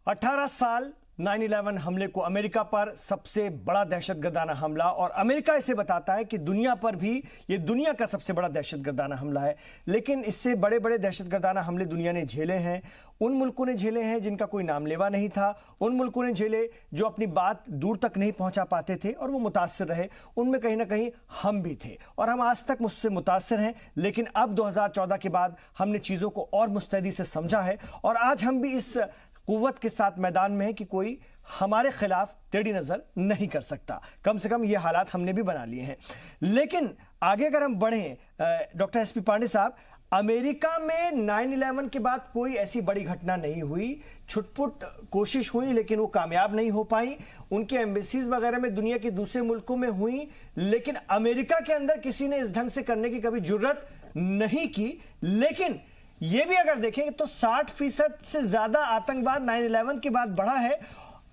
18 साल 9/11 हमले को अमेरिका पर सबसे बड़ा दहशतगर्दाना हमला, और अमेरिका इसे बताता है कि दुनिया पर भी ये दुनिया का सबसे बड़ा दहशतगर्दाना हमला है। लेकिन इससे बड़े बड़े दहशतगर्दाना हमले दुनिया ने झेले हैं, उन मुल्कों ने झेले हैं जिनका कोई नाम लेवा नहीं था, उन मुल्कों ने झेले जो अपनी बात दूर तक नहीं पहुंचा पाते थे और वो मुतासिर रहे। उनमें कहीं ना कहीं हम भी थे और हम आज तक मुझसे मुतासिर हैं। लेकिन अब 2014 के बाद हमने चीज़ों को और मुस्तैदी से समझा है और आज हम भी इस कुव्वत के साथ मैदान में है कि कोई हमारे खिलाफ टेढ़ी नजर नहीं कर सकता। कम से कम ये हालात हमने भी बना लिए हैं। लेकिन आगे अगर हम बढ़ें, डॉक्टर एसपी पांडे साहब, अमेरिका में 9/11 के बाद कोई ऐसी बड़ी घटना नहीं हुई। छुटपुट कोशिश हुई लेकिन वो कामयाब नहीं हो पाई। उनके एम्बेसीज वगैरह में दुनिया के दूसरे मुल्कों में हुई, लेकिन अमेरिका के अंदर किसी ने इस ढंग से करने की कभी जुर्रत नहीं की। लेकिन ये भी अगर देखें तो 60% से ज्यादा आतंकवाद 9/11 के बाद बढ़ा है।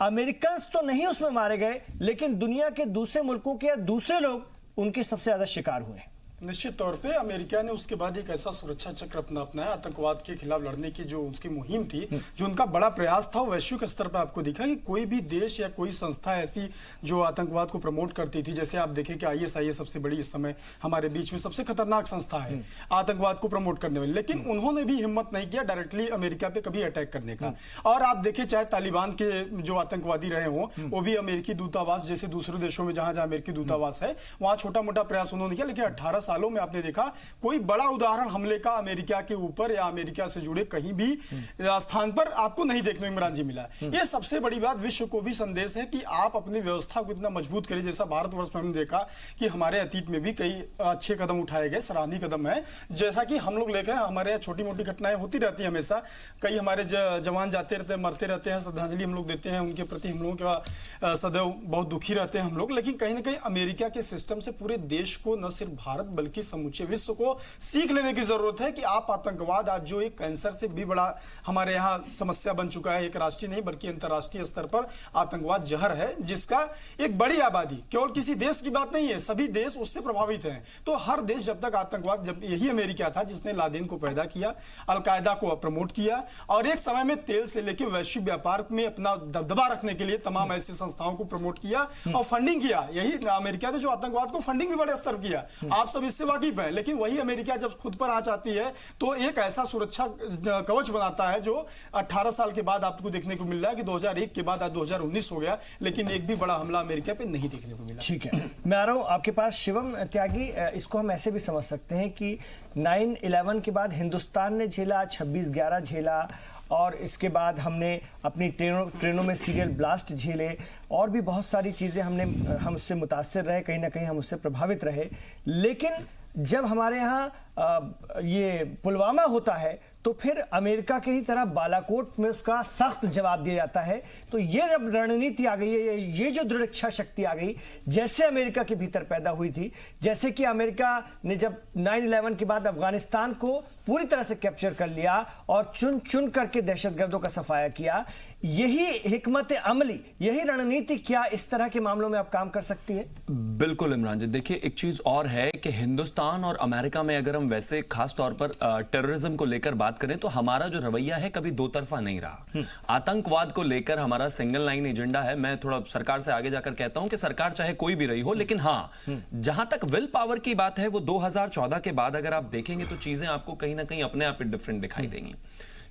अमेरिकन तो नहीं उसमें मारे गए, लेकिन दुनिया के दूसरे मुल्कों के या दूसरे लोग उनके सबसे ज्यादा शिकार हुए। निश्चित तौर पे अमेरिका ने उसके बाद एक ऐसा सुरक्षा चक्र अपनाया आतंकवाद के खिलाफ लड़ने की जो उसकी मुहिम थी, जो उनका बड़ा प्रयास था, वैश्विक स्तर पर आपको दिखा कि कोई भी देश या कोई संस्था ऐसी जो आतंकवाद को प्रमोट करती थी, जैसे आप देखें कि ISIS सबसे बड़ी इस समय हमारे बीच में सबसे खतरनाक संस्था है आतंकवाद को प्रमोट करने वाली, लेकिन उन्होंने भी हिम्मत नहीं किया डायरेक्टली अमेरिका पे कभी अटैक करने का। और आप देखें चाहे तालिबान के जो आतंकवादी रहे हों, वो भी अमेरिकी दूतावास जैसे दूसरे देशों में जहां जहां अमेरिकी दूतावास है वहां छोटा मोटा प्रयास उन्होंने किया, लेकिन 18 सालों में आपने देखा कोई बड़ा उदाहरण हमले का अमेरिका के ऊपर या अमेरिका से जुड़े कहीं भी स्थान पर आपको नहीं देखने इमरान जी मिला। ये सबसे बड़ी बात विश्व को भी संदेश है कि आप अपनी व्यवस्था को इतना मजबूत करें। जैसा भारतवर्ष में हमने देखा कि हमारे अतीत में भी कई अच्छे कदम उठाए गए, सराहनीय कदम है। जैसा कि हम लोग लेकर हमारे यहाँ छोटी मोटी घटनाएं होती रहती है हमेशा, कई हमारे जवान जाते रहते हैं, मरते रहते हैं, श्रद्धांजलि हम लोग देते हैं उनके प्रति, हम लोगों का सदैव बहुत दुखी रहते हैं हम लोग। लेकिन कहीं ना कहीं अमेरिका के सिस्टम से पूरे देश को, न सिर्फ भारत बल्कि समूचे विश्व को सीख लेने की जरूरत है कि आप आतंकवाद आज जो एक कैंसर से भी बड़ा हमारे यहां समस्या बन चुका है, एक राष्ट्रीय नहीं बल्कि अंतर्राष्ट्रीय स्तर पर आतंकवाद जहर है, जिसका एक बड़ी आबादी, केवल किसी देश की बात नहीं है, सभी देश उससे प्रभावित हैं। तो हर देश जब तक आतंकवाद, जब यही अमेरिका था जिसने लादेन को पैदा किया, अलकायदा को प्रमोट किया और एक समय में तेल से लेकर वैश्विक व्यापार में अपना दबदबा रखने के लिए तमाम ऐसी संस्थाओं को प्रमोट किया और फंडिंग किया। यही अमेरिका ने जो आतंकवाद को फंडिंग भी बड़े स्तर किया, आप सब इससे वाकिफ हैं। लेकिन वही अमेरिका जब खुद पर आंच आती है तो एक ऐसा सुरक्षा कवच बनाता है जो 18 साल के बाद आपको देखने को मिल रहा है कि 2001 के बाद आज 2019 हो गया, लेकिन एक भी बड़ा हमला अमेरिका पे नहीं देखने को मिला। ठीक है, मैं आ रहा हूं आपके पास शिवम त्यागी। इसको हम ऐसे भी समझ सकते हैं कि 9/11 के बाद हिंदुस्तान ने झेला, 26/11 झेला और इसके बाद हमने अपनी ट्रेनों में सीरियल ब्लास्ट झेले और भी बहुत सारी चीज़ें हम उससे मुतासिर रहे, कहीं ना कहीं हम उससे प्रभावित रहे। लेकिन जब हमारे यहाँ ये पुलवामा होता है तो फिर अमेरिका की ही तरह बालाकोट में उसका सख्त जवाब दिया जाता है। तो ये जब रणनीति आ गई है, ये जो दृढ़ इच्छा शक्ति आ गई, जैसे अमेरिका के भीतर पैदा हुई थी, जैसे कि अमेरिका ने जब 9/11 के बाद अफगानिस्तान को पूरी तरह से कैप्चर कर लिया और चुन चुन करके दहशतगर्दों का सफाया किया, यही हिकमत अमली, यही रणनीति क्या इस तरह के मामलों में आप काम कर सकती है? बिल्कुल इमरान जी, देखिए एक चीज और है कि हिंदुस्तान और अमेरिका में अगर हम वैसे खास तौर पर टेररिज्म को लेकर बात करें तो हमारा जो रवैया है कभी दो तरफा नहीं रहा। आतंकवाद को लेकर हमारा सिंगल लाइन एजेंडा है। मैं थोड़ा सरकार से आगे जाकर कहता हूं कि सरकार चाहे कोई भी रही हो, लेकिन हां, जहां तक विल पावर की बात है वो 2014 के बाद अगर आप देखेंगे तो चीजें आपको कहीं ना कहीं अपने आप ही डिफरेंट दिखाई देंगी।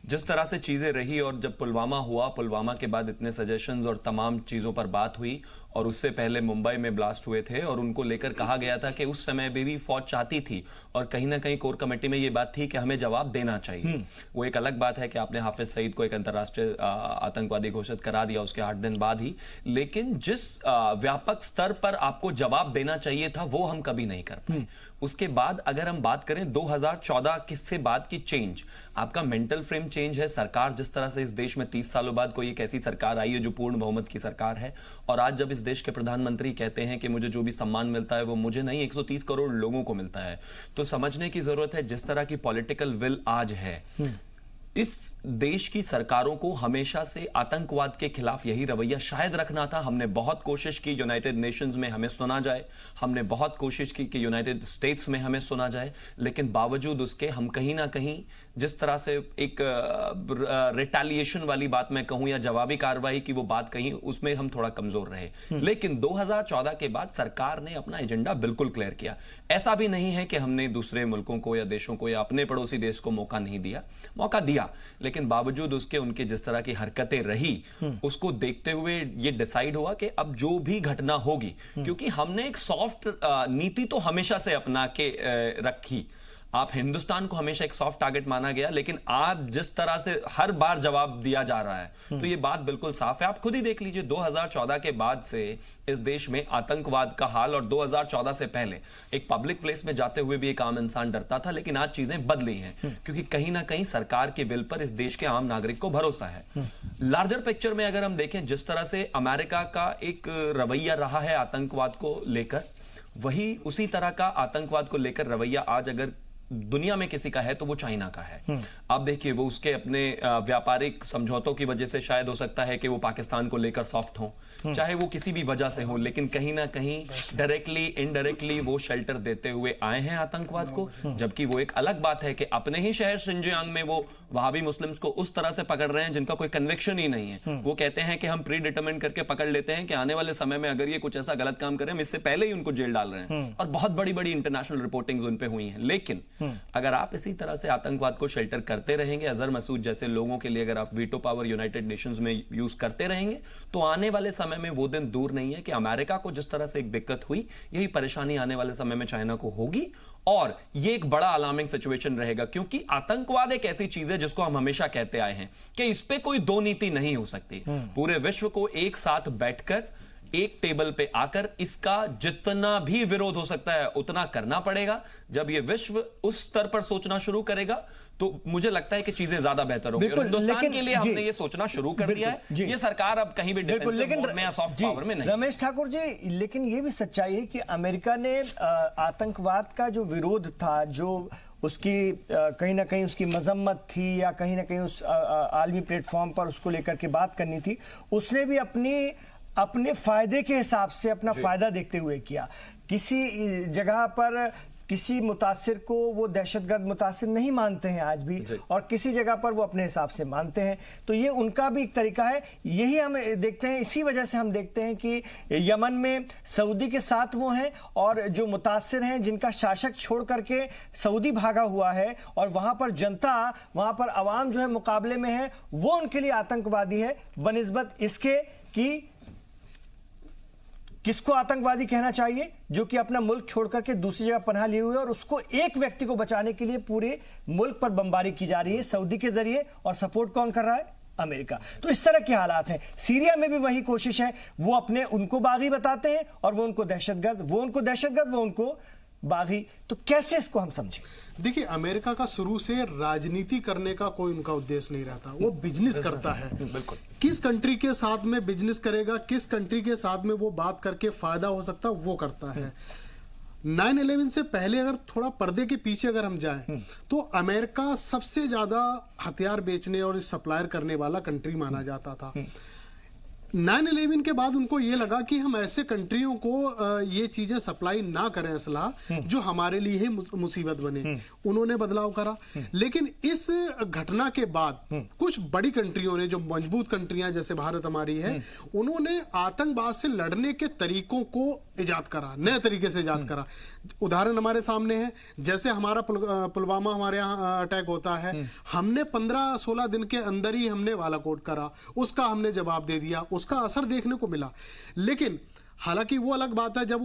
जिस तरह से चीजें रही और जब पुलवामा हुआ, पुलवामा के बाद इतने सजेशंस और तमाम चीजों पर बात हुई और उससे पहले मुंबई में ब्लास्ट हुए थे और उनको लेकर कहा गया था कि उस समय भी फौज चाहती थी और कहीं ना कहीं कोर कमेटी में ये बात थी कि हमें जवाब देना चाहिए। वो एक अलग बात है कि आपने हाफिज सईद को एक अंतर्राष्ट्रीय आतंकवादी घोषित करा दिया उसके 8 दिन बाद ही, लेकिन जिस व्यापक स्तर पर आपको जवाब देना चाहिए था वो हम कभी नहीं कर पाए। उसके बाद अगर हम बात करें 2014 से बाद की चेंज, आपका मेंटल फ्रेम चेंज है। सरकार जिस तरह से इस देश में 30 सालों बाद कोई एक ऐसी सरकार आई है जो पूर्ण बहुमत की सरकार है, और आज जब इस देश के प्रधानमंत्री कहते हैं कि मुझे जो भी सम्मान मिलता है वो मुझे नहीं 130 करोड़ लोगों को मिलता है, तो समझने की जरूरत है जिस तरह की पॉलिटिकल विल आज है, इस देश की सरकारों को हमेशा से आतंकवाद के खिलाफ यही रवैया शायद रखना था। हमने बहुत कोशिश की यूनाइटेड नेशंस में हमें सुना जाए, हमने बहुत कोशिश की कि यूनाइटेड स्टेट्स में हमें सुना जाए, लेकिन बावजूद उसके हम कहीं ना कहीं जिस तरह से एक रिटेलिएशन वाली बात मैं कहूं या जवाबी कार्रवाई की वो बात कही, उसमें हम थोड़ा कमजोर रहे। लेकिन 2014 के बाद सरकार ने अपना एजेंडा बिल्कुल क्लियर किया। ऐसा भी नहीं है कि हमने दूसरे मुल्कों को या देशों को या अपने पड़ोसी देश को मौका नहीं दिया, मौका दिया, लेकिन बावजूद उसके उनके जिस तरह की हरकतें रही उसको देखते हुए ये डिसाइड हुआ कि अब जो भी घटना होगी, क्योंकि हमने एक सॉफ्ट नीति तो हमेशा से अपना के रखी। आप हिंदुस्तान को हमेशा एक सॉफ्ट टारगेट माना गया, लेकिन आज जिस तरह से हर बार जवाब दिया जा रहा है तो ये बात बिल्कुल साफ है। आप खुद ही देख लीजिए 2014 के बाद से इस देश में आतंकवाद का हाल, और 2014 से पहले एक पब्लिक प्लेस में जाते हुए भी एक आम इंसान डरता था, लेकिन आज चीजें बदली हैं क्योंकि कहीं ना कहीं सरकार के विल पर इस देश के आम नागरिक को भरोसा है। लार्जर पिक्चर में अगर हम देखें जिस तरह से अमेरिका का एक रवैया रहा है आतंकवाद को लेकर, वही उसी तरह का आतंकवाद को लेकर रवैया आज अगर दुनिया में किसी का है तो वो चाइना का है। आप देखिए वो उसके अपने व्यापारिक समझौतों की वजह से शायद हो सकता है कि वो पाकिस्तान को लेकर सॉफ्ट हो, चाहे वो किसी भी वजह से हो, लेकिन कहीं ना कहीं डायरेक्टली इनडायरेक्टली वो शेल्टर देते हुए आए हैं आतंकवाद को। जबकि वो एक अलग बात है कि अपने ही शहर शिनजियांग में वो वहाबी मुस्लिम्स को उस तरह से पकड़ रहे हैं जिनका कोई कन्विक्शन ही नहीं है। वो कहते हैं कि हम प्री डिटरमिन करके पकड़ लेते हैं कि आने वाले समय में अगर ये कुछ ऐसा गलत काम करें हम इससे पहले ही उनको जेल डाल रहे हैं, और बहुत बड़ी बड़ी इंटरनेशनल रिपोर्टिंग्स उन पे हुई हैं। लेकिन अगर आप इसी तरह से आतंकवाद को शेल्टर करते रहेंगे, अजहर मसूद जैसे लोगों के लिए अगर आप वीटो पावर यूनाइटेड नेशंस में यूज करते रहेंगे, तो आने वाले समय में वो दिन दूर नहीं है कि अमेरिका को जिस तरह से एक दिक्कत हुई, यही परेशानी आने वाले समय में चाइना को होगी। और ये एक बड़ा अलार्मिंग सिचुएशन रहेगा, क्योंकि आतंकवाद एक ऐसी चीज है जिसको हम हमेशा कहते आए हैं कि इस पे कोई दो नीति नहीं हो सकती। पूरे विश्व को एक साथ बैठकर एक टेबल पे आकर इसका जितना भी विरोध हो सकता है उतना करना पड़ेगा। जब ये विश्व उस स्तर पर सोचना शुरू करेगा तो मुझे लगता है कि चीजें ज्यादा बेहतर होंगी। हिंदुस्तान के लिए हमने ये सोचना शुरू कर दिया है। ये सरकार अब कहीं भी डिफेंसिव मोड में या सॉफ्ट पावर में नहीं। रमेश ठाकुर जी, लेकिन ये भी सच्चाई है कि अमेरिका ने आतंकवाद का जो विरोध था, जो उसकी कहीं ना कहीं उसकी मजम्मत थी या कहीं ना कहीं उस आलमी प्लेटफॉर्म पर उसको लेकर के बात करनी थी, उसने भी अपने फायदे के हिसाब से अपना फायदा देखते हुए किया। किसी जगह पर किसी मुतासिर को वो दहशतगर्द मुतासिर नहीं मानते हैं आज भी, और किसी जगह पर वो अपने हिसाब से मानते हैं। तो ये उनका भी एक तरीका है। यही हम देखते हैं, इसी वजह से हम देखते हैं कि यमन में सऊदी के साथ वो हैं, और जो मुतासिर हैं जिनका शासक छोड़ करके सऊदी भागा हुआ है, और वहां पर जनता, वहां पर अवाम जो है मुकाबले में है, वो उनके लिए आतंकवादी है, बनिस्बत इसके कि किसको आतंकवादी कहना चाहिए जो कि अपना मुल्क छोड़ करके दूसरी जगह पनाह लिए हुए, और उसको एक व्यक्ति को बचाने के लिए पूरे मुल्क पर बमबारी की जा रही है सऊदी के जरिए, और सपोर्ट कौन कर रहा है? अमेरिका। तो इस तरह के हालात हैं। सीरिया में भी वही कोशिश है, वो अपने उनको बागी बताते हैं और वो उनको दहशतगर्द, वो उनको बागी। तो कैसे इसको हम समझें? देखिए, अमेरिका का शुरू से राजनीति करने का कोई उनका उद्देश्य नहीं रहता, वो बिजनेस करता है। बिल्कुल। किस कंट्री के साथ में बिजनेस करेगा, किस कंट्री के साथ में वो बात करके फायदा हो सकता है, वो करता है। 9/11 से पहले अगर थोड़ा पर्दे के पीछे अगर हम जाएं तो अमेरिका सबसे ज्यादा हथियार बेचने और सप्लायर करने वाला कंट्री माना जाता था। 9/11 के बाद उनको ये लगा कि हम ऐसे कंट्रियों को ये चीजें सप्लाई ना करें असला जो हमारे लिए ही मुसीबत बने। उन्होंने बदलाव करा। लेकिन इस घटना के बाद कुछ बड़ी कंट्रियों ने, जो मजबूत कंट्रियां जैसे भारत हमारी है, उन्होंने आतंकवाद से लड़ने के तरीकों को इजाद करा, नए तरीके से इजाद करा। उदाहरण हमारे सामने है, जैसे हमारा पुलवामा हमारे यहाँ अटैक होता है, हमने 15-16 दिन के अंदर ही हमने बालाकोट करा, उसका हमने जवाब दे दिया, उसका असर देखने को मिला। लेकिन हालांकि वो अलग बात है जब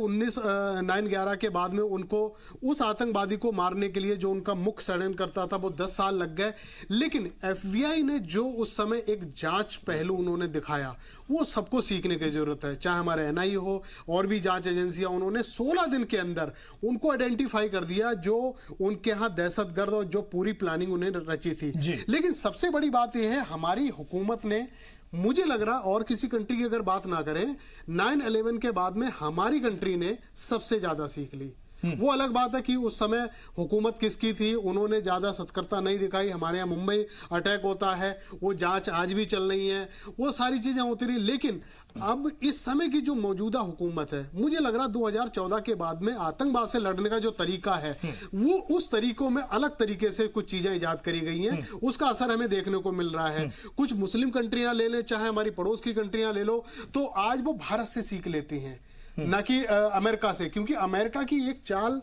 9/11 के बाद में उनको उस आतंकवादी को मारने के लिए जो उनका मुख्य षड्यंत्र करता था वो 10 साल लग गए। लेकिन FBI ने जो उस समय एक जांच पहलू उन्होंने दिखाया, वो सबको सीखने की जरूरत है। चाहे हमारे NIA हो और भी जांच एजेंसियां, उन्होंने 16 दिन के अंदर उनको आइडेंटिफाई कर दिया जो उनके यहाँ दहशतगर्द और जो पूरी प्लानिंग उन्हें रची थी। लेकिन सबसे बड़ी बात यह है, हमारी हुकूमत ने, मुझे लग रहा और किसी कंट्री की अगर बात ना करें, 9/11 के बाद में हमारी कंट्री ने सबसे ज्यादा सीख ली। वो अलग बात है कि उस समय हुकूमत किसकी थी, उन्होंने ज्यादा सतर्कता नहीं दिखाई। हमारे यहाँ मुंबई अटैक होता है, वो जांच आज भी चल रही है, वो सारी चीजें होती रही। लेकिन अब इस समय की जो मौजूदा हुकूमत है, मुझे लग रहा 2014 के बाद में आतंकवाद से लड़ने का जो तरीका है, वो उस तरीकों में अलग तरीके से कुछ चीजें इजाद करी गई हैं, उसका असर हमें देखने को मिल रहा है। कुछ मुस्लिम कंट्रियां ले लें, चाहे हमारी पड़ोस की कंट्रियां ले लो, तो आज वो भारत से सीख लेती हैं, ना कि अमेरिका से, क्योंकि अमेरिका की एक चाल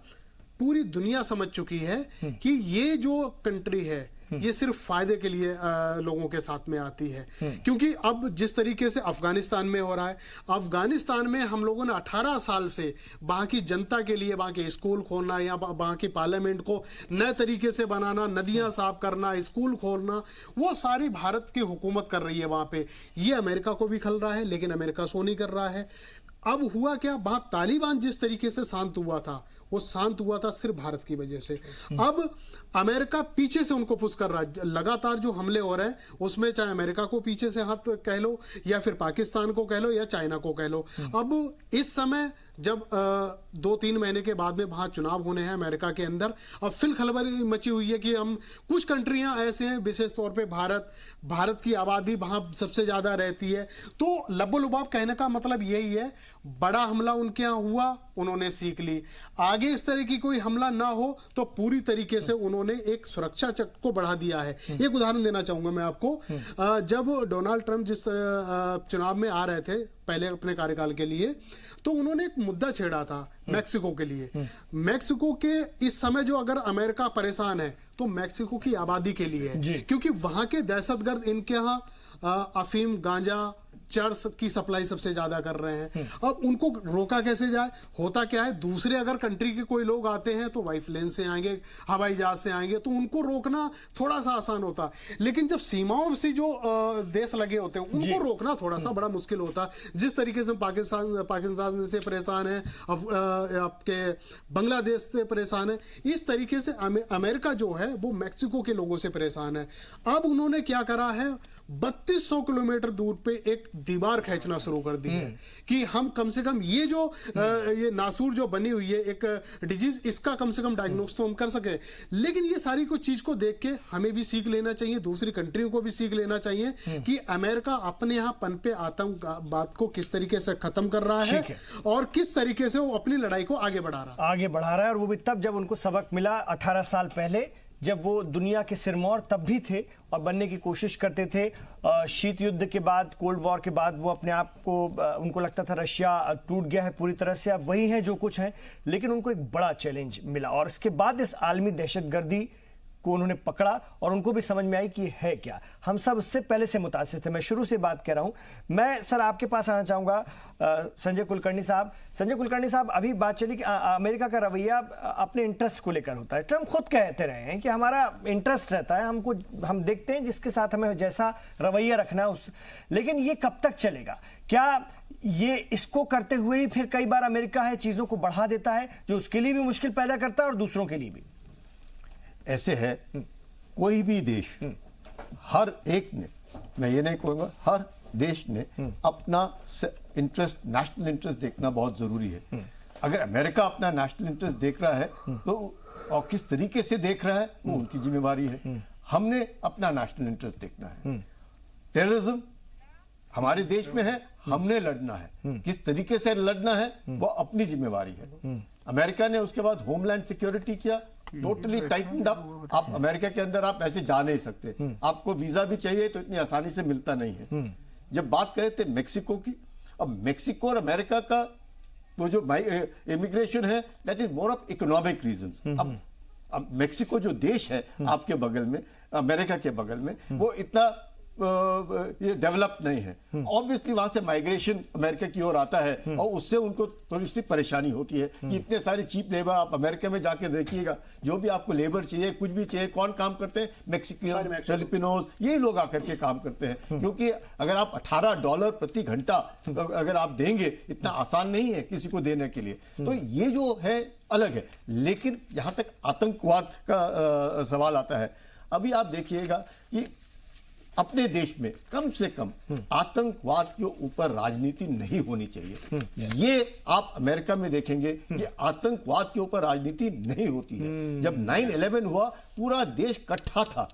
पूरी दुनिया समझ चुकी है कि ये जो कंट्री है ये सिर्फ फायदे के लिए लोगों के साथ में आती है। क्योंकि अब जिस तरीके से अफगानिस्तान में हो रहा है, अफगानिस्तान में हम लोगों ने 18 साल से वहां की जनता के लिए वहां के स्कूल खोलना या वहां की पार्लियामेंट को नए तरीके से बनाना, नदियां साफ करना, स्कूल खोलना, वो सारी भारत की हुकूमत कर रही है वहां पे। ये अमेरिका को भी खल रहा है, लेकिन अमेरिका सो नहीं कर रहा है। अब हुआ क्या, वहां तालिबान जिस तरीके से शांत हुआ था, वो शांत हुआ था सिर्फ भारत की वजह से। अब अमेरिका पीछे से उनको पुश कर रहा है। लगातार जो हमले हो रहे हैं उसमें चाहे अमेरिका को पीछे से हाथ कह लो, या फिर पाकिस्तान को कह लो, या चाइना को कह लो। अब इस समय जब 2-3 महीने के बाद में वहां चुनाव होने हैं अमेरिका के अंदर, अब फिर खलबली मची हुई है कि हम कुछ कंट्रियां ऐसे हैं, विशेष तौर पे भारत की आबादी वहां सबसे ज्यादा रहती है, तो लब्बो-लुबाब कहने का मतलब यही है, बड़ा हमला उनके यहाँ हुआ, उन्होंने सीख ली। आगे इस तरह की कोई हमला ना हो तो पूरी तरीके से उन्होंने एक सुरक्षा चक्र को बढ़ा दिया है। एक उदाहरण देना चाहूंगा मैं आपको। जब डोनाल्ड ट्रंप जिस चुनाव में आ रहे थे पहले अपने कार्यकाल के लिए, तो उन्होंने एक मुद्दा छेड़ा था मैक्सिको के लिए। मैक्सिको के इस समय जो अगर अमेरिका परेशान है तो मैक्सिको की आबादी के लिए है, क्योंकि वहां के दहशतगर्द इनके यहाँ अफीम, गांजा, चर्स की सप्लाई सबसे ज्यादा कर रहे हैं। अब उनको रोका कैसे जाए? होता क्या है, दूसरे अगर कंट्री के कोई लोग आते हैं तो वाइफ लेन से आएंगे, हवाई जहाज से आएंगे, तो उनको रोकना थोड़ा सा आसान होता। लेकिन जब सीमाओं से जो देश लगे होते हैं उनको रोकना थोड़ा सा बड़ा मुश्किल होता। जिस तरीके से पाकिस्तान से परेशान है, आपके बांग्लादेश से परेशान है, इस तरीके से अमेरिका जो है वो मैक्सिको के लोगों से परेशान है। अब उन्होंने क्या करा है, 3200 किलोमीटर दूर पे एक दीवार खींचना शुरू कर दी है कि हम कम से कम ये जो ये नासूर जो बनी हुई है एक डिजीज, इसका कम से कम डायग्नोस तो हम कर सके। लेकिन ये सारी कुछ चीज को देख के हमें भी सीख लेना चाहिए, दूसरी कंट्रियों को भी सीख लेना चाहिए कि अमेरिका अपने यहाँ पनपे आतंकवाद को किस तरीके से खत्म कर रहा है और किस तरीके से वो अपनी लड़ाई को आगे बढ़ा रहा है। और वो भी तब जब उनको सबक मिला 18 साल पहले, जब वो दुनिया के सिरमौर तब भी थे और बनने की कोशिश करते थे। शीत युद्ध के बाद, कोल्ड वॉर के बाद वो अपने आप को, उनको लगता था रशिया टूट गया है पूरी तरह से, अब वही है जो कुछ है। लेकिन उनको एक बड़ा चैलेंज मिला और इसके बाद इस आलमी दहशतगर्दी को उन्होंने पकड़ा और उनको भी समझ में आई कि है क्या। हम सब उससे पहले से मुतासिर थे। मैं शुरू से बात कर रहा हूं। मैं सर आपके पास आना चाहूंगा, संजय कुलकर्णी साहब। संजय कुलकर्णी साहब, अभी बात चली कि अमेरिका का रवैया अपने इंटरेस्ट को लेकर होता है। ट्रंप खुद कहते रहे हैं कि हमारा इंटरेस्ट रहता है, हम देखते हैं जिसके साथ हमें जैसा रवैया रखना है उस। लेकिन ये कब तक चलेगा? क्या ये इसको करते हुए ही फिर कई बार अमेरिका है चीजों को बढ़ा देता है, जो उसके लिए भी मुश्किल पैदा करता है और दूसरों के लिए भी? ऐसे है, कोई भी देश, हर एक ने, मैं ये नहीं कहूंगा, हर देश ने अपना इंटरेस्ट, नेशनल इंटरेस्ट देखना बहुत जरूरी है। अगर अमेरिका अपना नेशनल इंटरेस्ट देख रहा है तो और किस तरीके से देख रहा है वो उनकी जिम्मेवारी है। हमने अपना नेशनल इंटरेस्ट देखना है। टेररिज्म हमारे देश में है, हमने लड़ना है। किस तरीके से लड़ना है वो अपनी जिम्मेवारी है। अमेरिका ने उसके बाद होमलैंड सिक्योरिटी किया, टोटली टाइटन्ड अप। आप अमेरिका के अंदर आप ऐसे जा नहीं सकते, आपको वीजा भी चाहिए तो इतनी आसानी से मिलता नहीं है। जब बात करें थे मेक्सिको की, अब मेक्सिको और अमेरिका का वो जो इमिग्रेशन है that is more of economic reasons. अब मेक्सिको जो देश है आपके बगल में, अमेरिका के बगल में, वो इतना ये डेवलप नहीं है। ऑब्वियसली वहां से माइग्रेशन अमेरिका की ओर आता है और उससे उनको थोड़ी सी परेशानी होती है कि इतने सारे चीप लेबर, आप अमेरिका में जाके देखिएगा, जो भी आपको लेबर चाहिए, कुछ भी चाहिए, कौन काम करते हैं? मैक्सिकन, फिलिपिनोज, ये लोग आकर के काम करते हैं। क्योंकि अगर आप $18 प्रति घंटा अगर आप देंगे, इतना आसान नहीं है किसी को देने के लिए। तो ये जो है अलग है। लेकिन जहां तक आतंकवाद का सवाल आता है, अभी आप देखिएगा कि अपने देश में कम से कम आतंकवाद के ऊपर राजनीति नहीं होनी चाहिए। ये आप अमेरिका में देखेंगे कि आतंकवाद के ऊपर राजनीति नहीं होती है। जब 9/11 हुआ पूरा देश इकट्ठा था,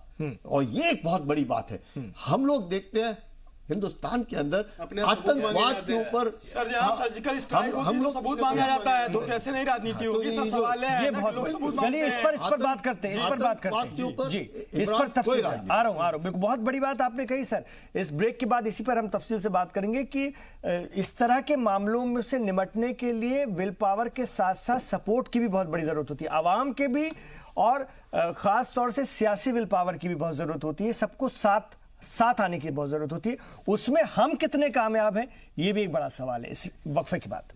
और ये एक बहुत बड़ी बात है। हम लोग देखते हैं हिंदुस्तान के अंदर आतंकवाद के ऊपर सर यहाँ सर्जिकल स्ट्राइक होती है तो सबूत मांगा जाता है, तो कैसे नहीं राजनीति होगी? सर सवाल है ये ना बहुत कि लोग सबूत मांगते चलिए इस पर बात करते हैं, इस पर बात करते हैं जी, इस पर तफसील से आ रहा हूं। बिल्कुल बहुत बड़ी बात आपने कही सर। इस ब्रेक के बाद इसी पर हम तफसील से बात करेंगे कि इस तरह के मामलों में से निपटने के लिए विल पावर के साथ साथ सपोर्ट की भी बहुत बड़ी जरूरत होती है, आवाम के भी, और खास तौर से सियासी विल पावर की भी बहुत जरूरत होती है। सबको साथ आने की बहुत जरूरत होती है। उसमें हम कितने कामयाब हैं, ये भी एक बड़ा सवाल है। इस वक्फे के बाद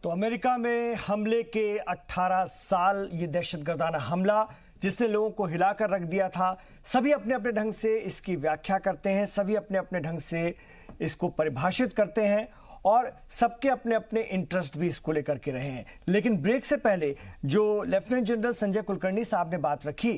तो अमेरिका में हमले के 18 साल, ये दहशतगर्दाना हमला जिसने लोगों को हिलाकर रख दिया था। सभी अपने अपने ढंग से इसकी व्याख्या करते हैं, सभी अपने अपने ढंग से इसको परिभाषित करते हैं, और सबके अपने अपने इंटरेस्ट भी इसको लेकर के रहे हैं। लेकिन ब्रेक से पहले जो लेफ्टिनेंट जनरल संजय कुलकर्णी साहब ने बात रखी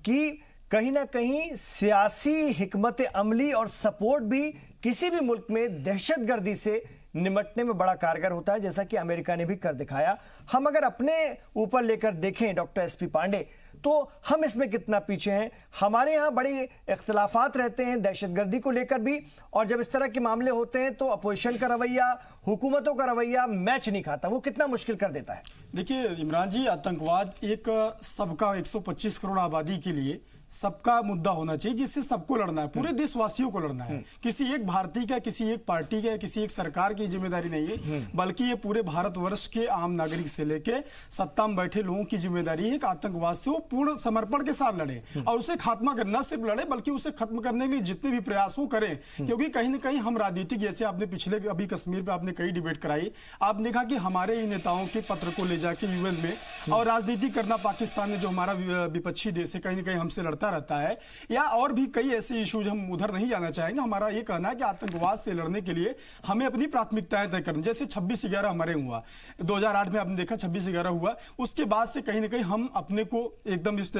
कि कहीं ना कहीं सियासी हिकमत अमली और सपोर्ट भी किसी भी मुल्क में दहशतगर्दी से निमटने में बड़ा कारगर होता है, जैसा कि अमेरिका ने भी कर दिखाया। हम अगर अपने ऊपर लेकर देखें डॉक्टर एसपी पांडे, तो हम इसमें कितना पीछे हैं। हमारे यहाँ बड़े इख्तिलाफात रहते हैं दहशतगर्दी को लेकर भी, और जब इस तरह के मामले होते हैं तो अपोजिशन का रवैया, हुकूमतों का रवैया मैच नहीं खाता, वो कितना मुश्किल कर देता है। देखिए इमरान जी, आतंकवाद एक सबका 125 करोड़ आबादी के लिए सबका मुद्दा होना चाहिए, जिससे सबको लड़ना है, पूरे देशवासियों को लड़ना है। किसी एक भारतीय का, किसी एक पार्टी का, किसी एक सरकार की जिम्मेदारी नहीं है, बल्कि ये पूरे भारतवर्ष के आम नागरिक से लेके सत्ता में बैठे लोगों की जिम्मेदारी है कि आतंकवाद से वो पूर्ण समर्पण के साथ लड़े और उसे खात्मा करना, सिर्फ लड़े बल्कि उसे खत्म करने के लिए जितने भी प्रयास हो करें। क्योंकि कहीं ना कहीं हम राजनीतिक, जैसे आपने पिछले अभी कश्मीर पे आपने कई डिबेट कराई, आपने देखा कि हमारे इन नेताओं के पत्र को ले जाके यूएन में और राजनीति करना, पाकिस्तान में जो हमारा विपक्षी देश है कहीं ना कहीं हमसे लड़ता रहता है, या और भी कई ऐसे इश्यूज, हम उधर नहीं जाना चाहेंगे। हमारा ये कहना है कि आतंकवाद से लड़ने के लिए हमें अपनी प्राथमिकताएं तय करनी। जैसे 26/11 हमारे हुआ 2008 में, आपने देखा 26/11 हुआ, उसके बाद से कहीं ना कहीं हम अपने को एकदम इस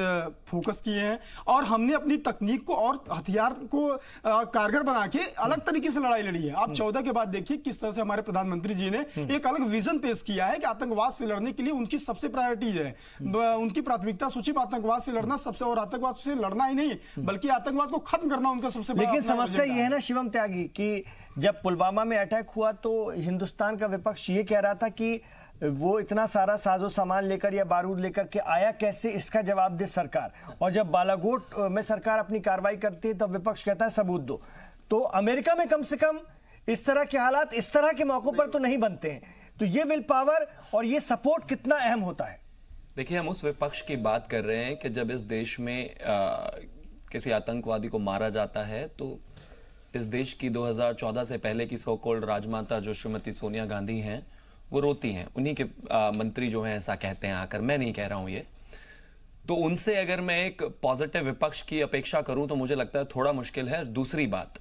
फोकस किए हैं और हमने अपनी तकनीक को और हथियार को कारगर बना के अलग तरीके से लड़ाई लड़ी है। आप 14 के बाद देखिए किस तरह से हमारे प्रधानमंत्री जी ने एक अलग विजन पेश किया है कि आतंकवाद से लड़ने के लिए उनकी सबसे प्रायोरिटीज है, उनकी प्राथमिकता सूची में आतंकवाद से लड़ना सबसे, और आतंकवाद से लड़ना ही नहीं बल्कि आतंकवाद को खत्म करना उनका सबसे बड़ा। लेकिन समस्या यह है ना शिवम त्यागी कि जब पुलवामा में अटैक हुआ तो हिंदुस्तान का विपक्ष ये कह रहा था कि वो इतना सारा साजो सामान लेकर या बारूद लेकर के आया कैसे, इसका जवाब दे सरकार। और जब बालाकोट में सरकार अपनी कार्रवाई करती है तो विपक्ष कहता है सबूत दो। तो अमेरिका में कम से कम इस तरह के हालात इस तरह के मौकों पर तो नहीं बनते हैं। तो ये विल पावर और ये सपोर्ट कितना अहम होता है? देखिए, हम उस विपक्ष की बात कर रहे हैं कि जब इस देश में किसी आतंकवादी को मारा जाता है तो इस देश की 2014 से पहले की सो कॉल्ड राजमाता जो श्रीमती सोनिया गांधी हैं वो रोती हैं। उन्हीं के मंत्री जो हैं ऐसा कहते हैं आकर, मैं नहीं कह रहा हूं ये। तो उनसे अगर मैं एक पॉजिटिव विपक्ष की अपेक्षा करूं तो मुझे लगता है थोड़ा मुश्किल है। दूसरी बात,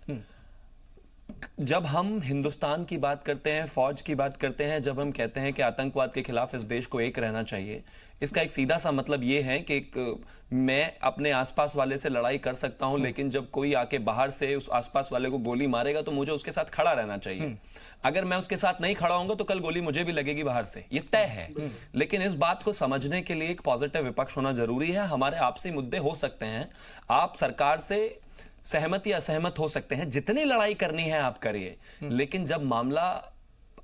जब हम हिंदुस्तान की बात करते हैं, फौज की बात करते हैं, जब हम कहते हैं कि आतंकवाद के खिलाफ इस देश को एक रहना चाहिए, इसका एक सीधा सा मतलब ये है कि मैं अपने आसपास वाले से लड़ाई कर सकता हूं, लेकिन जब कोई आके बाहर से उस आसपास वाले को गोली मारेगा तो मुझे उसके साथ खड़ा रहना चाहिए। अगर मैं उसके साथ नहीं खड़ा होऊंगा तो कल गोली मुझे भी लगेगी बाहर से, ये तय है। लेकिन इस बात को समझने के लिए एक पॉजिटिव विपक्ष होना जरूरी है। हमारे आपसी मुद्दे हो सकते हैं, आप सरकार से सहमत या असहमत हो सकते हैं, जितनी लड़ाई करनी है आप करिए, लेकिन जब मामला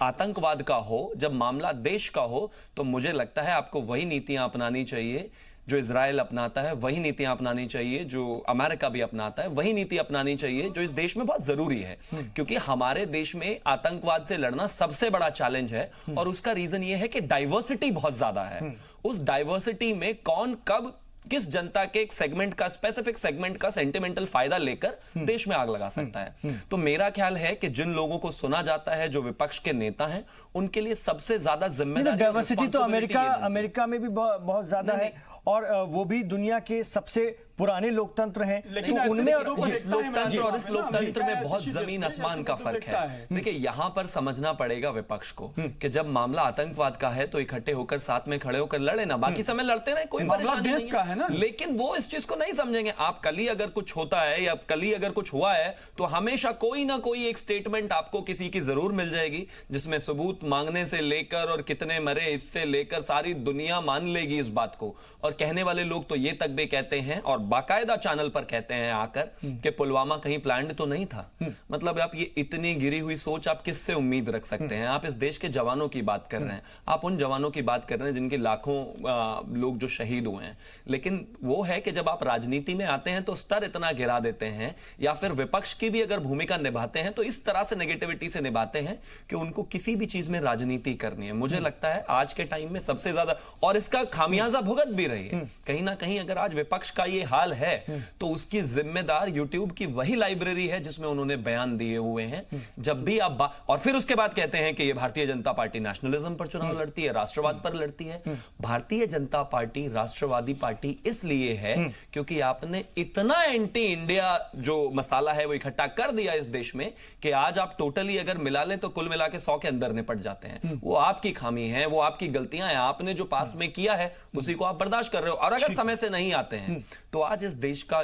आतंकवाद का हो, जब मामला देश का हो, तो मुझे लगता है आपको वही नीतियां अपनानी चाहिए जो इजराइल अपनाता है, वही नीतियां अपनानी चाहिए जो अमेरिका भी अपनाता है, वही नीति अपनानी चाहिए जो इस देश में बहुत जरूरी है। क्योंकि हमारे देश में आतंकवाद से लड़ना सबसे बड़ा चैलेंज है और उसका रीजन ये है कि डाइवर्सिटी बहुत ज्यादा है। उस डाइवर्सिटी में कौन कब किस जनता के एक सेगमेंट का, स्पेसिफिक सेगमेंट का सेंटिमेंटल फायदा लेकर देश में आग लगा सकता है। तो मेरा ख्याल है कि जिन लोगों को सुना जाता है, जो विपक्ष के नेता हैं, उनके लिए सबसे ज्यादा जिम्मेदारी, डाइवर्सिटी तो अमेरिका में भी बहुत ज्यादा है और वो भी दुनिया के सबसे पुराने लोकतंत्र हैं। लेकिन उनमें लोकतंत्र और इस लोकतंत्र में बहुत जमीन आसमान का फर्क है। देखिए, यहां पर समझना पड़ेगा विपक्ष को कि जब मामला आतंकवाद का है तो इकट्ठे होकर साथ में खड़े होकर लड़े ना, बाकी समय लड़ते रहे, कोई परेशानी नहीं का है ना। लेकिन वो इस चीज को नहीं समझेंगे। आप कल ही अगर कुछ होता है या कल ही अगर कुछ हुआ है तो हमेशा कोई ना कोई एक स्टेटमेंट आपको किसी की जरूर मिल जाएगी जिसमें सबूत मांगने से लेकर और कितने मरे इससे लेकर सारी दुनिया मान लेगी इस बात को। और कहने वाले लोग तो ये तक भी कहते हैं और बाकायदा चैनल पर कहते हैं आकर कि पुलवामा कहीं प्लान्ड तो नहीं था। मतलब आप ये इतनी गिरी हुई सोच आप किससे उम्मीद रख सकते हैं? आप इस देश के जवानों की बात कर रहे हैं, आप उन जवानों की बात कर रहे हैं जिनके लाखों लोग जो शहीद हुए हैं। लेकिन वो है कि जब आप राजनीति में आते हैं तो स्तर इतना गिरा देते हैं, या फिर विपक्ष की भी अगर भूमिका निभाते हैं तो इस तरह से नेगेटिविटी से निभाते हैं कि उनको किसी भी चीज में राजनीति करनी है। मुझे लगता है आज के टाइम में सबसे ज्यादा, और इसका खामियाजा भुगत भी रही है कहीं ना कहीं। अगर आज विपक्ष का ये हाल है तो उसकी जिम्मेदार यूट्यूब की वही लाइब्रेरी है जिसमें उन्होंने बयान दिए हुए हैं। जब भी आप और फिर उसके बाद कहते हैं कि ये भारतीय जनता पार्टी नेशनलिज्म पर चुनाव लड़ती है, राष्ट्रवाद पर लड़ती है। भारतीय जनता पार्टी राष्ट्रवादी पार्टी इसलिए है क्योंकि आपने इतना एंटी इंडिया जो मसाला है वो इकट्ठा कर दिया इस देश में कि आज आप टोटली अगर मिला लें तो कुल मिला के 100 के अंदर निपट जाते हैं। वो आपकी खामी है, वो आपकी गलतियां हैं। आपने जो पास में किया है उसी को आप बर्दाश्त कर रहे हो। और अगर समय से नहीं आते हैं तो आज इस देश का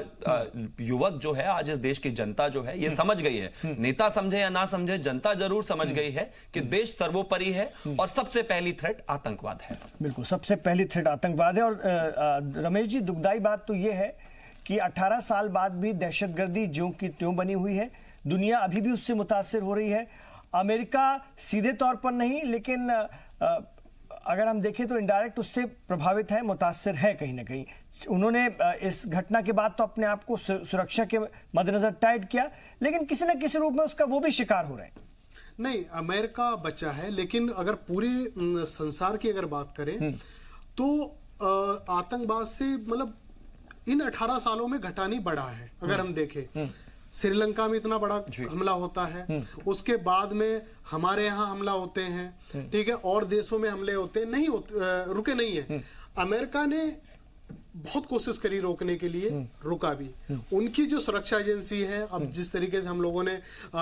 युवक जो है, आज इस देश की जनता जो है, ये समझ गई है, नेता समझे या ना समझे, जनता जरूर समझ गई है कि देश सर्वोपरि है और सबसे पहली थ्रेट आतंकवाद है। बिल्कुल, सबसे पहली थ्रेट आतंकवाद है। और रमेश जी, दुखदाई बात तो यह है कि 18 साल बाद भी दहशतगर्दी ज्यों की त्यों बनी हुई है। दुनिया अभी भी उससे मुतासिर हो रही है। अमेरिका सीधे तौर पर नहीं, लेकिन अगर हम देखें तो इनडायरेक्ट उससे प्रभावित है, मुतासिर है कहीं ना कहीं। उन्होंने इस घटना के बाद तो अपने आप को सुरक्षा के मद्देनजर टाइट किया, लेकिन किसी न किसी रूप में उसका वो भी शिकार हो रहे हैं। नहीं, अमेरिका बचा है, लेकिन अगर पूरे संसार की अगर बात करें तो आतंकवाद से मतलब इन 18 सालों में घटा नहीं बढ़ा है। अगर हम देखें श्रीलंका में इतना बड़ा हमला होता है, उसके बाद में हमारे यहाँ हमला होते हैं, ठीक है, और देशों में हमले होते नहीं होते, रुके नहीं है। अमेरिका ने बहुत कोशिश करी रोकने के लिए, रुका भी। उनकी जो सुरक्षा एजेंसी है, अब जिस तरीके से हम लोगों ने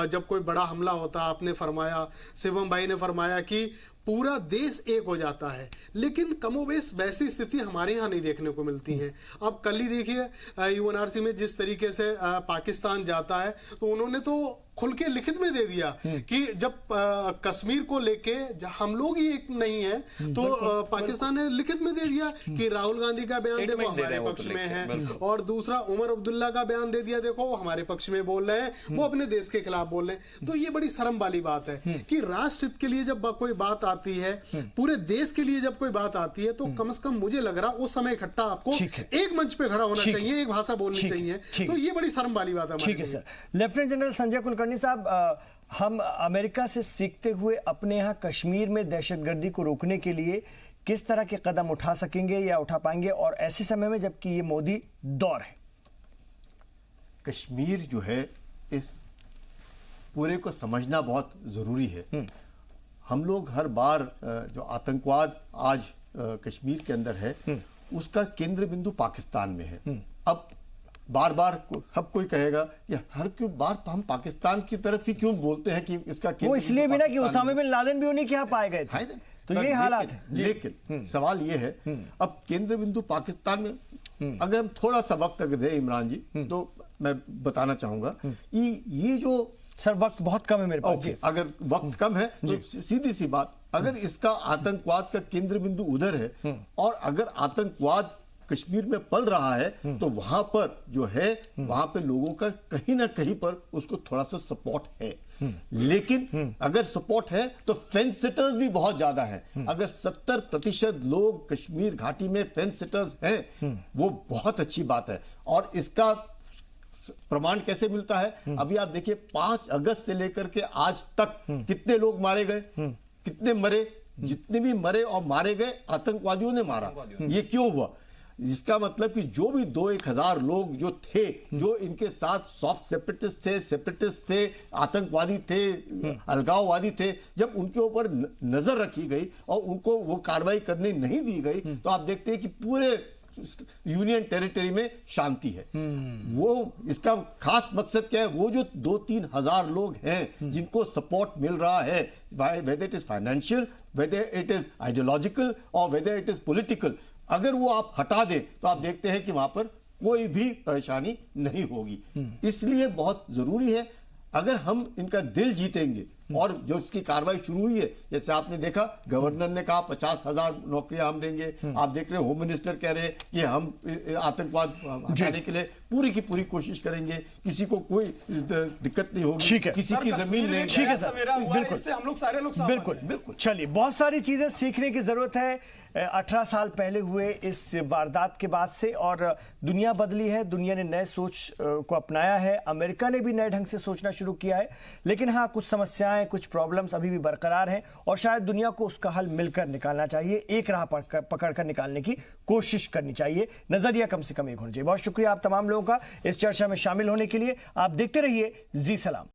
जब कोई बड़ा हमला होता, आपने फरमाया, शिवम भाई ने फरमाया कि पूरा देश एक हो जाता है, लेकिन कमोबेश वैसी स्थिति हमारे यहाँ नहीं देखने को मिलती है। अब कल ही देखिए यूएनआरसी में जिस तरीके से पाकिस्तान जाता है, तो उन्होंने तो खुल के लिखित में दे दिया कि जब कश्मीर को लेके हम लोग ही एक नहीं है, तो पाकिस्तान ने लिखित में दे दिया कि राहुल गांधी का बयान देखो हमारे पक्ष में है, और दूसरा उमर अब्दुल्ला का बयान दे दिया, देखो वो हमारे पक्ष में बोल रहे हैं, वो अपने देश के खिलाफ बोल रहे हैं। तो ये बड़ी शर्म वाली बात है कि राष्ट्र हित के लिए जब कोई बात आती है, पूरे देश के लिए जब कोई बात आती है, तो कम से कम मुझे लग रहा उस समय इकट्ठा आपको एक मंच पे खड़ा होना चाहिए, एक भाषा बोलनी चाहिए। तो ये बड़ी शर्म वाली बात है। ठीक है sir. Lieutenant general Sanjay Kulkarni साहब, हम अमेरिका से सीखते हुए अपने यहाँ कश्मीर में दहशतगर्दी को रोकने के लिए किस तरह के कदम उठा सकेंगे या उठा पाएंगे, और ऐसे समय में जबकि ये मोदी दौर है? कश्मीर जो है, इस पूरे को समझना बहुत जरूरी है। हम लोग हर बार जो आतंकवाद आज कश्मीर के अंदर है, उसका केंद्र बिंदु पाकिस्तान में है। अब बार बार सब कोई कहेगा कि हर क्यों बार हम पाकिस्तान की तरफ ही क्यों बोलते हैं कि इसका वो इसलिए भी ना कि उसामा बिन लादेन भी उन्हीं के यहाँ पाए गए थे, तो ये हालात है। लेकिन सवाल ये है, अब केंद्र बिंदु पाकिस्तान में अगर हम थोड़ा सा वक्त अगर दें इमरान जी, तो मैं बताना चाहूंगा ये जो सर वक्त बहुत कम है मेरे पास। अगर वक्त कम है तो सीधी सी बात, अगर इसका आतंकवाद का केंद्र बिंदु उधर है और अगर आतंकवाद कश्मीर में पल रहा है, तो वहां पर जो है, वहां पे लोगों का कहीं ना कहीं पर उसको थोड़ा सा सपोर्ट है। लेकिन अगर सपोर्ट है तो फेंस सिटर्स भी बहुत ज्यादा हैं। अगर 70% लोग कश्मीर घाटी में फेंस सिटर्स हैं, वो बहुत अच्छी बात है। और इसका प्रमाण कैसे मिलता है? अभी आप देखिए 5 अगस्त से लेकर के आज तक कितने लोग मारे गए, कितने मरे, जितने भी मरे और मारे गए आतंकवादियों ने मारा। ये क्यों हुआ? इसका मतलब कि जो भी 2-1 हजार लोग जो थे, जो इनके साथ सॉफ्ट सेपरेटिस्ट थे, आतंकवादी थे, अलगाववादी थे, जब उनके ऊपर नजर रखी गई और उनको वो कार्रवाई करने नहीं दी गई, तो आप देखते हैं कि पूरे यूनियन टेरिटरी में शांति है। वो इसका खास मकसद क्या है? वो जो 2-3 हजार लोग हैं जिनको सपोर्ट मिल रहा है, whether it is financial, whether it is ideological और whether it is political, अगर वो आप हटा दें तो आप देखते हैं कि वहां पर कोई भी परेशानी नहीं होगी। इसलिए बहुत जरूरी है, अगर हम इनका दिल जीतेंगे, और जो इसकी कार्रवाई शुरू हुई है, जैसे आपने देखा गवर्नर ने कहा 50,000 नौकरियां हम देंगे, आप देख रहे हैं होम मिनिस्टर कह रहे हैं कि हम आतंकवाद हटाने के लिए पूरी की पूरी कोशिश करेंगे, किसी को कोई दिक्कत नहीं होगी, किसी की जमीन नहीं। ठीक है सर, बिल्कुल, हम लोग सारे लोग बिल्कुल। चलिए, बहुत सारी चीजें सीखने की जरूरत है 18 साल पहले हुए इस वारदात के बाद से, और दुनिया बदली है, दुनिया ने नए सोच को अपनाया है, अमेरिका ने भी नए ढंग से सोचना शुरू किया है। लेकिन हाँ, कुछ समस्याएं, कुछ प्रॉब्लम्स अभी भी बरकरार हैं, और शायद दुनिया को उसका हल मिलकर निकालना चाहिए, एक राह पकड़कर निकालने की कोशिश करनी चाहिए, नजरिया कम से कम एक होना चाहिए। बहुत शुक्रिया आप तमाम लोगों का इस चर्चा में शामिल होने के लिए। आप देखते रहिए जी सलाम।